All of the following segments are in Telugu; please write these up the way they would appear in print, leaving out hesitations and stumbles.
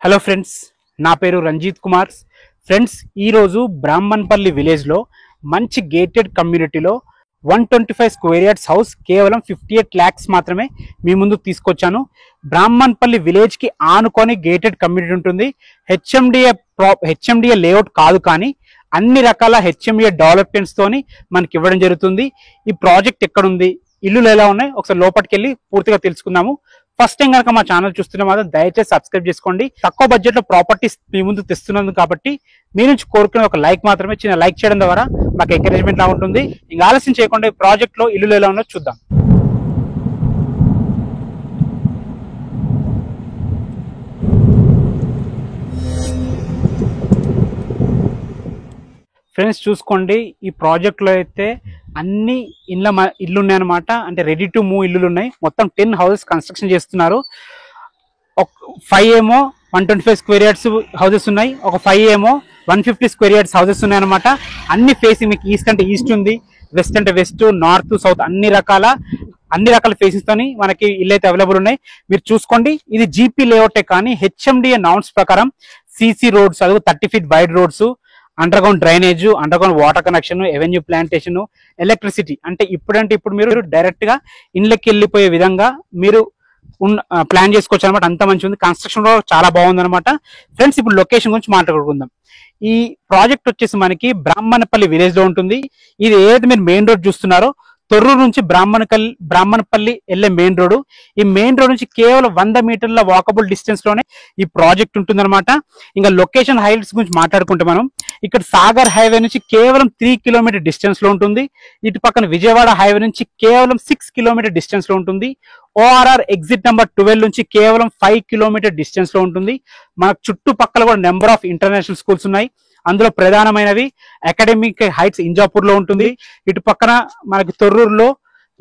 హలో ఫ్రెండ్స్, నా పేరు రంజిత్ కుమార్. ఫ్రెండ్స్, ఈరోజు బ్రాహ్మణపల్లి విలేజ్లో మంచి గేటెడ్ కమ్యూనిటీలో 125 స్క్వేర్ యార్డ్స్ హౌస్ కేవలం 58 lakhs మాత్రమే మీ ముందుకు తీసుకొచ్చాను. బ్రాహ్మణపల్లి విలేజ్కి ఆనుకొని గేటెడ్ కమ్యూనిటీ ఉంటుంది. హెచ్ఎండిఏ లేఅవుట్ కాదు, కానీ అన్ని రకాల హెచ్ఎండిఏ డెవలప్మెంట్స్ తోని మనకి ఇవ్వడం జరుగుతుంది. ఈ ప్రాజెక్ట్ ఎక్కడుంది, ఇల్లులు ఎలా ఉన్నాయి, ఒకసారి లోపలికి వెళ్ళి పూర్తిగా తెలుసుకుందాము. ఫస్ట్ టైం కనుక మా ఛానల్ చూస్తున్న మాత్రం దయచేసి సబ్స్క్రైబ్ చేసుకోండి. తక్కువ బడ్జెట్ లో ప్రాపర్టీస్ మీ ముందు తెస్తున్నందు కాబట్టి మీ నుంచి కోరుకునే ఒక లైక్ మాత్రమే, చిన్న లైక్ చేయడం ద్వారా మాకు ఎంకరేజ్మెంట్ లా ఉంటుంది. ఇంకా ఆలస్యం చేయకుండా ఈ ప్రాజెక్ట్ లో ఇల్లు ఎలా ఉన్నో చూద్దాం. ఫ్రెండ్స్ చూసుకోండి, ఈ ప్రాజెక్ట్ లో అయితే అన్ని ఇల్లు ఉన్నాయన్నమాట. అంటే రెడీ టు మూవ్ ఇల్లులు ఉన్నాయి. మొత్తం 10 houses కన్స్ట్రక్షన్ చేస్తున్నారు. 5 ఏమో 125 స్క్వేర్ యార్డ్స్ హౌసెస్ ఉన్నాయి, ఒక 5 ఏమో 150 స్క్వేర్ యార్డ్స్ హౌసెస్ ఉన్నాయన్నమాట. అన్ని ఫేసింగ్ మీకు ఈస్ట్ అంటే ఈస్ట్ ఉంది, వెస్ట్ అంటే వెస్ట్, నార్త్ సౌత్ అన్ని రకాల ఫేసింగ్స్ తోని మనకి ఇల్లు అయితే అవైలబుల్ ఉన్నాయి. మీరు చూసుకోండి, ఇది జీపీ లేఅవుటే, కానీ హెచ్ఎండిఏ నామ్స్ ప్రకారం సిసి రోడ్స్, అది 30 feet wide roads, under ground drainage, under ground water connection, avenue plantation, electricity. అంటే ఇప్పుడు మీరు డైరెక్ట్ గా ఇండ్లకి వెళ్ళిపోయే విధంగా మీరు ప్లాన్ చేసుకోవచ్చు అనమాట. అంత మంచి ఉంది. కన్స్ట్రక్షన్ కూడా చాలా బాగుంది అనమాట. ఫ్రెండ్స్, ఇప్పుడు లొకేషన్ గురించి మాట్లాడుకుందాం. ఈ ప్రాజెక్ట్ వచ్చేసి మనకి బ్రాహ్మణపల్లి విలేజ్ లో ఉంటుంది. ఇది ఏదైతే మీరు మెయిన్ రోడ్ చూస్తున్నారో, తొర్రూరు నుంచి బ్రాహ్మణపల్లి వెళ్లే మెయిన్ రోడ్. ఈ మెయిన్ రోడ్ నుంచి కేవలం 100 మీటర్ల వాకబుల్ డిస్టెన్స్ లోనే ఈ ప్రాజెక్ట్ ఉంటుందన్నమాట. ఇంకా లొకేషన్ హైలైట్స్ గురించి మాట్లాడుకుంటే మనం ఇక్కడ సాగర్ హైవే నుంచి కేవలం 3 కిలోమీటర్ డిస్టెన్స్ లో ఉంటుంది. ఇటు పక్కన విజయవాడ హైవే నుంచి కేవలం 6 కిలోమీటర్ డిస్టెన్స్ లో ఉంటుంది. ఓఆర్ఆర్ ఎగ్జిట్ నెంబర్ 12 నుంచి కేవలం 5 కిలోమీటర్ డిస్టెన్స్ లో ఉంటుంది. మనకు చుట్టుపక్కల కూడా నెంబర్ ఆఫ్ ఇంటర్నేషనల్ స్కూల్స్ ఉన్నాయి. అందులో ప్రధానమైనవి అకాడమిక్ హైట్స్ ఇంజాపూర్ లో ఉంటుంది. ఇటు పక్కన మనకి తొర్రూరులో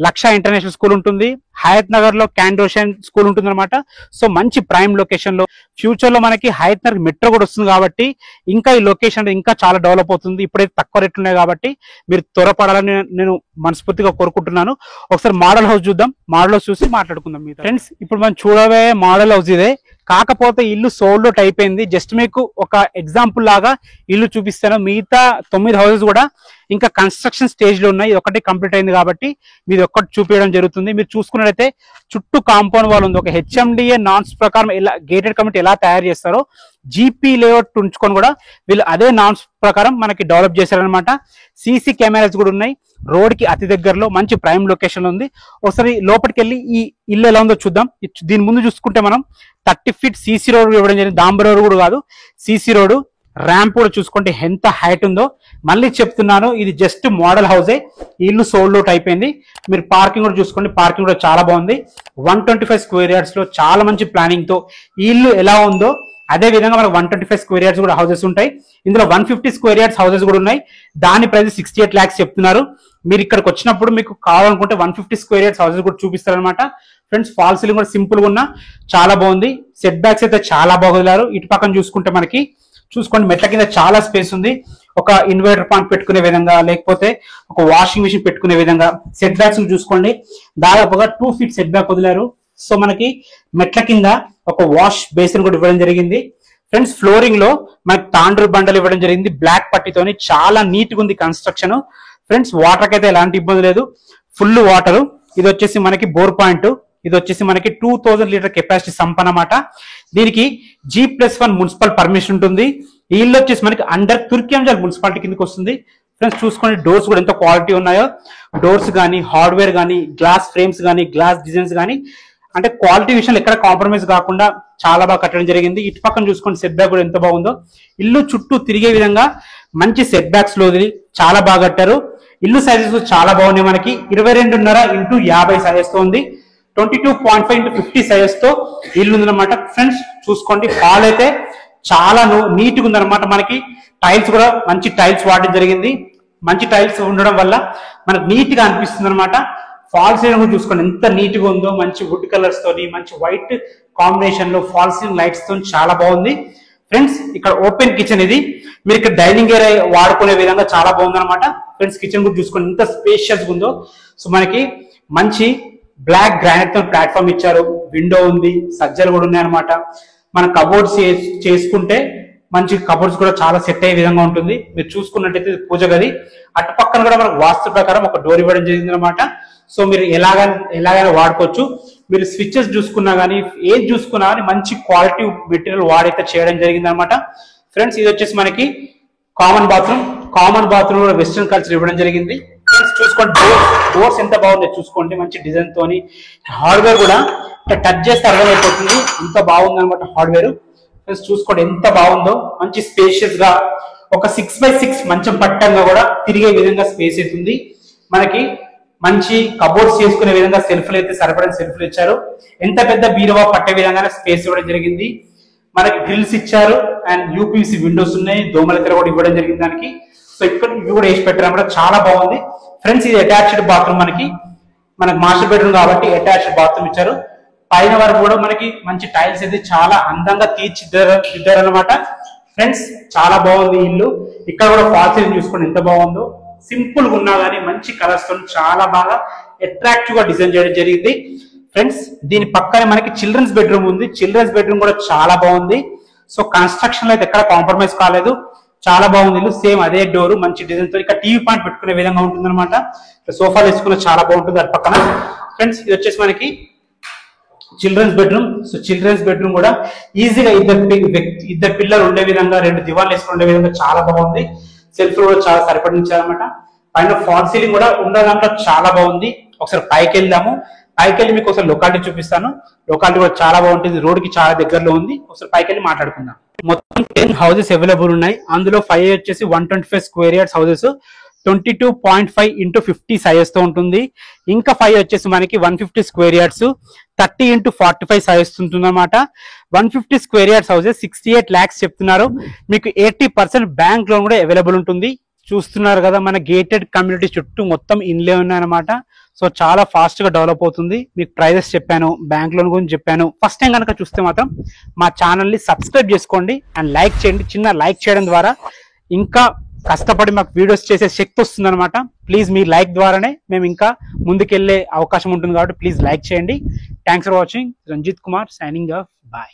లక్ష ఇంటర్నేషనల్ స్కూల్ ఉంటుంది. హయత్ నగర్ లో క్యాండోషన్ స్కూల్ ఉంటుంది అనమాట. సో మంచి ప్రైమ్ లొకేషన్ లో ఫ్యూచర్ లో మనకి హయత్ నగర్ మెట్రో కూడా వస్తుంది కాబట్టి ఇంకా ఈ లొకేషన్ ఇంకా చాలా డెవలప్ అవుతుంది. ఇప్పుడైతే తక్కువ రేట్లు ఉన్నాయి కాబట్టి మీరు త్వరపడాలని నేను మనస్ఫూర్తిగా కోరుకుంటున్నాను. ఒకసారి మోడల్ హౌస్ చూద్దాం. మోడల్ హౌస్ చూసి మాట్లాడుకుందాం. ఫ్రెండ్స్, ఇప్పుడు మనం చూడబోయే మోడల్ హౌస్ ఇదే. కాకపోతే ఇల్లు సోల్డ్ అవుట్ అయిపోయింది. జస్ట్ మీకు ఒక ఎగ్జాంపుల్ లాగా ఇల్లు చూపిస్తాను. మిగతా 9 houses కూడా ఇంకా కన్స్ట్రక్షన్ స్టేజ్ లో ఉన్నాయి. ఒకటి కంప్లీట్ అయింది కాబట్టి మీది ఒక్కటి చూపించడం జరుగుతుంది. మీరు చూసుకున్నట్లయితే చుట్టూ కాంపౌండ్ వాల్ ఉంది. ఒక హెచ్ఎండిఏ నామ్స్ ప్రకారం ఎలా గేటెడ్ కమ్యూనిటీ ఎలా తయారు చేస్తారో జీపీ లేఅవుట్ ఉంచుకొని కూడా వీళ్ళు అదే నామ్స్ ప్రకారం మనకి డెవలప్ చేశారనమాట. సీసీ కెమెరాస్ కూడా ఉన్నాయి. రోడ్ కి అతి దగ్గరలో మంచి ప్రైమ్ లొకేషన్ ఉంది. ఒకసారి లోపలికి వెళ్ళి ఈ ఇల్లు ఎలా ఉందో చూద్దాం. దీని ముందు చూసుకుంటే మనం 30 feet సీసీ రోడ్ ఇవ్వడం జరిగింది. డాంబర్ రోడ్ కూడా కాదు, సీసీ రోడ్. ర్యాంప్ కూడా చూసుకుంటే ఎంత హైట్ ఉందో. మళ్ళీ చెప్తున్నాను, ఇది జస్ట్ మోడల్ హౌసే. ఇల్లు సోల్డ్ అవుట్ అయిపోయింది. మీరు పార్కింగ్ కూడా చూసుకోండి. పార్కింగ్ కూడా చాలా బాగుంది. 125 స్క్వేర్ యార్డ్స్ లో చాలా మంచి ప్లానింగ్ తో ఈ ఇల్లు ఎలా ఉందో అదే విధంగా మనకు 125 స్క్వేర్ యార్డ్స్ కూడా హౌసెస్ ఉంటాయి. ఇందులో 150 స్క్వేర్ యార్డ్స్ హౌసెస్ కూడా ఉన్నాయి. దాని ప్రైస్ 68 lakhs చెప్తున్నారు. మీరు ఇక్కడికి వచ్చినప్పుడు మీకు కావాలనుకుంటే 150 స్క్వేర్ యార్డ్స్ హౌసెస్ కూడా చూపిస్తారనమాట. ఫ్రెండ్స్, ఫాల్ సీలింగ్ కూడా సింపుల్ గా ఉన్నా చాలా బాగుంది. సెట్ బ్యాక్స్ అయితే చాలా బాగున్నారు. ఇటు పక్కన చూసుకుంటే మనకి చూసుకోండి, మెట్ల కింద చాలా స్పేస్ ఉంది. ఒక ఇన్వర్టర్ పాయింట్ పెట్టుకునే విధంగా, లేకపోతే ఒక వాషింగ్ మిషన్ పెట్టుకునే విధంగా. సెట్ బ్యాక్స్ చూసుకోండి, దాదాపుగా 2 feet సెట్ బ్యాక్ వదిలారు. సో మనకి మెట్ల కింద ఒక వాష్ బేసిన్ కూడా ఇవ్వడం జరిగింది. ఫ్రెండ్స్, ఫ్లోరింగ్ లో మనకి తాండ్రు బండలు ఇవ్వడం జరిగింది బ్లాక్ పట్టితోని. చాలా నీట్ గా ఉంది కన్స్ట్రక్షన్. ఫ్రెండ్స్, వాటర్ కి అయితే ఎలాంటి ఇబ్బంది లేదు, ఫుల్ వాటర్. ఇది వచ్చేసి మనకి బోర్ పాయింట్. ఇది వచ్చేసి మనకి 2000 లీటర్ కెపాసిటీ సంప్ అన్నమాట. దీనికి G+1 మున్సిపల్ పర్మిషన్ ఉంటుంది. ఈ ఇల్లు వచ్చేసి మనకి అండర్ తుర్కియాంజల్ మున్సిపాలిటీ కిందకి వస్తుంది. ఫ్రెండ్స్ చూసుకోండి, డోర్స్ కూడా ఎంత క్వాలిటీ ఉన్నాయో. డోర్స్ కానీ, హార్డ్వేర్ కానీ, గ్లాస్ ఫ్రేమ్స్ కానీ, గ్లాస్ డిజైన్స్ కానీ, అంటే క్వాలిటీ విషయంలో ఎక్కడ కాంప్రమైజ్ కాకుండా చాలా బాగా కట్టడం జరిగింది. ఇటు పక్కన చూసుకోండి, సెట్ బ్యాక్ కూడా ఎంత బాగుందో. ఇల్లు చుట్టూ తిరిగే విధంగా మంచి సెట్ బ్యాక్స్ లో చాలా బాగా కట్టారు. ఇల్లు సైజెస్ చాలా బాగున్నాయి. మనకి 22.5 x 50 సైజెస్ తో ఉంది. 22.5 x 50 సైజెస్ తో ఇల్లు ఉందన్నమాట. ఫ్రెండ్స్ చూసుకోండి, హాల్ అయితే చాలా నీట్ గా ఉందన్నమాట. మనకి టైల్స్ కూడా మంచి టైల్స్ వాడడం జరిగింది. మంచి టైల్స్ ఉండడం వల్ల మనకు నీట్ గా అనిపిస్తుంది అనమాట. ఫాల్ సీలింగ్ కూడా చూసుకోండి ఎంత నీట్ గా ఉందో. మంచి వుడ్ కలర్స్ తోని, మంచి వైట్ కాంబినేషన్ లో ఫాల్ సీలింగ్ లైట్స్ తో చాలా బాగుంది. ఫ్రెండ్స్, ఇక్కడ ఓపెన్ కిచెన్. ఇది మీరు ఇక్కడ డైనింగ్ ఏరియా వాడుకునే విధంగా చాలా బాగుంది అనమాట. ఫ్రెండ్స్, కిచెన్ కూడా చూసుకోండి ఎంత స్పేషియస్ ఉందో. సో మనకి మంచి బ్లాక్ గ్రానైట్ తో ప్లాట్ఫామ్ ఇచ్చారు. విండో ఉంది, సజ్జలు కూడా ఉన్నాయి అనమాట. మన కబోర్డ్స్ చేసుకుంటే మంచి కబోర్డ్స్ కూడా చాలా సెట్ అయ్యే విధంగా ఉంటుంది. మీరు చూసుకున్నట్టయితే పూజ గది అటు పక్కన కూడా మనకు వాస్తు ప్రకారం ఒక డోర్ ఇవ్వడం జరిగింది అనమాట. సో మీరు ఎలాగైనా వాడుకోవచ్చు. మీరు స్విచ్చెస్ చూసుకున్నా కానీ ఏది చూసుకున్నా కానీ మంచి క్వాలిటీ మెటీరియల్ వాడైతే చేయడం జరిగింది అనమాట. ఫ్రెండ్స్ ఇది వచ్చేసి మనకి కామన్ బాత్రూమ్ కూడా వెస్ట్రన్ కల్చర్ ఇవ్వడం జరిగింది. ఫ్రెండ్స్ చూసుకోండి డోర్స్ ఎంత బాగుందో చూసుకోండి, మంచి డిజైన్ తోని. హార్డ్వేర్ కూడా టచ్ చేస్తే అర్థమైపోతుంది, అంత బాగుంది అనమాట హార్డ్వేర్. ఫ్రెండ్స్ చూసుకోండి ఎంత బాగుందో, మంచి స్పేషియస్ గా ఒక 6x6 మంచం పట్టంగా కూడా తిరిగే విధంగా స్పేస్ అవుతుంది. మనకి మంచి కబోర్డ్స్ చేసుకునే విధంగా సెల్ఫ్లు అయితే సరిపడిన సెల్ఫ్లు ఇచ్చారు. ఎంత పెద్ద బీరువా పట్టే విధంగానే స్పేస్ ఇవ్వడం జరిగింది. మనకి గ్రిల్స్ ఇచ్చారు అండ్ యూపీసీ విండోస్ ఉన్నాయి, దోమల తెర కూడా ఇవ్వడం జరిగింది దానికి. సో ఇక్కడ ఇవి కూడా వేసి పెట్టారు అన్నమాట, చాలా బాగుంది. ఫ్రెండ్స్ ఇది అటాచ్డ్ బాత్రూమ్, మనకి మాస్టర్ బెడ్రూమ్ కాబట్టి అటాచ్డ్ బాత్రూమ్ ఇచ్చారు. పైన వరకు కూడా మనకి మంచి టైల్స్ అయితే చాలా అందంగా తీర్చిదిద్దారు అనమాట. ఫ్రెండ్స్ చాలా బాగుంది ఇల్లు. ఇక్కడ కూడా ఫాల్ సీలింగ్ చూసుకోండి ఎంత బాగుందో, సింపుల్ గా ఉన్నా కానీ మంచి కలర్స్ తో చాలా బాగా అట్రాక్టివ్ గా డిజైన్ చేయడం జరిగింది. ఫ్రెండ్స్ దీని పక్కనే మనకి చిల్డ్రన్స్ బెడ్రూమ్ ఉంది. చిల్డ్రన్స్ బెడ్రూమ్ కూడా చాలా బాగుంది. సో కన్స్ట్రక్షన్ లో అయితే ఎక్కడ కాంప్రమైజ్ కాలేదు, చాలా బాగుంది ఇల్లు. సేమ్ అదే డోర్ మంచి డిజైన్ తో ఇక్కడ టీవీ పాయింట్ పెట్టుకునే విధంగా ఉంటుంది అనమాట. సోఫాలు వేసుకున్న చాలా బాగుంటుంది అటు పక్కన. ఫ్రెండ్స్ ఇది వచ్చేసి మనకి children's bedroom. So children's bedroom కూడా ఈజీగా ఇద్దరు పిల్లలు ఉండే విధంగా, 2 దివాన్లు వేసుకుని ఉండే విధంగా చాలా బాగుంది. సెల్ఫ్ కూడా చాలా సరిపడించారనమాట. పైన ఫాల్ సీలింగ్ కూడా ఉన్న దాంట్లో చాలా బాగుంది. ఒకసారి పైకి వెళ్దాము, పైకి వెళ్ళి మీకు ఒకసారి లొకాలిటీ చూపిస్తాను. లొకాలిటీ కూడా చాలా బాగుంటుంది, రోడ్ కి చాలా దగ్గరలో ఉంది. ఒకసారి పైకి వెళ్ళి మాట్లాడుకుందాం. మొత్తం 10 హౌసెస్ అవైలబుల్ ఉన్నాయి. అందులో 5 వచ్చేసి 125 square yards houses, 22.5 x 50 size తో ఉంటుంది. ఇంకా 5 వచ్చేసి మనకి 150 స్క్వేర్ యార్డ్స్ 30 x 45 సైజ్ ఉంటుంది అనమాట. 150 స్క్వేర్ యార్డ్స్ హౌసెస్ 68 lakhs చెప్తున్నారు. మీకు 80% బ్యాంక్ లోన్ కూడా అవైలబుల్ ఉంటుంది. చూస్తున్నారు కదా మన గేటెడ్ కమ్యూనిటీ చుట్టూ మొత్తం ఇన్లే ఉన్నాయన్నమాట. సో చాలా ఫాస్ట్ గా డెవలప్ అవుతుంది. మీకు ప్రైజెస్ చెప్పాను, బ్యాంక్ లోన్ గురించి చెప్పాను. ఫస్ట్ టైం కనుక చూస్తే మాత్రం మా ఛానల్ ని సబ్స్క్రైబ్ చేసుకోండి అండ్ లైక్ చేయండి. చిన్న లైక్ చేయడం ద్వారా ఇంకా కష్టపడి మాకు వీడియోస్ చేసే శక్తి వస్తుంది అనమాట. ప్లీజ్ మీ లైక్ ద్వారానే మేము ఇంకా ముందుకెళ్లే అవకాశం ఉంటుంది కాబట్టి ప్లీజ్ లైక్ చేయండి. Thanks for watching. Ranjith Kumar signing off. Bye.